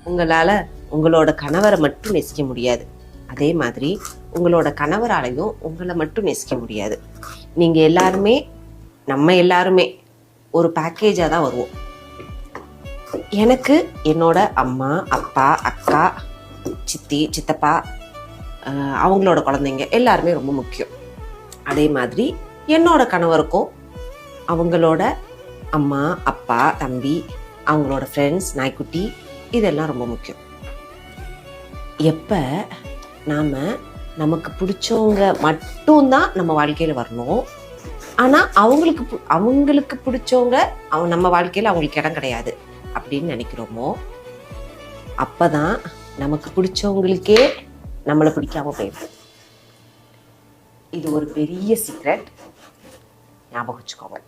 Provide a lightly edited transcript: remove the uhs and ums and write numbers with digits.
உங்களால் உங்களோட கணவரை மட்டும் நேசிக்க முடியாது. அதே மாதிரி உங்களோட கணவராலையும் உங்களை மட்டும் நேசிக்க முடியாது. நீங்கள் எல்லாருமே நம்ம எல்லாருமே ஒரு பேக்கேஜாக தான் வருவோம். எனக்கு என்னோட அம்மா, அப்பா, அக்கா, சித்தி, சித்தப்பா, அவங்களோட குழந்தைங்க எல்லாருமே ரொம்ப முக்கியம். அதே மாதிரி என்னோட கணவருக்கும் அவங்களோட அம்மா, அப்பா, தம்பி, அவங்களோட ஃப்ரெண்ட்ஸ், நாய்க்குட்டி இதெல்லாம் ரொம்ப முக்கியம். எப்போ நாம் நமக்கு பிடிச்சவங்க மட்டும்தான் நம்ம வாழ்க்கையில் வரணும், ஆனால் அவங்களுக்கு பிடிச்சவங்க நம்ம வாழ்க்கையில் அவங்களுக்கு இடம் கிடையாது அப்படின்னு நினைக்கிறோமோ, அப்போ தான் நமக்கு பிடிச்சவங்களுக்கே நம்மளை பிடிக்காம போயிடும். இது ஒரு பெரிய சீக்ரெட், ஞாபகம் வச்சுக்கோங்க.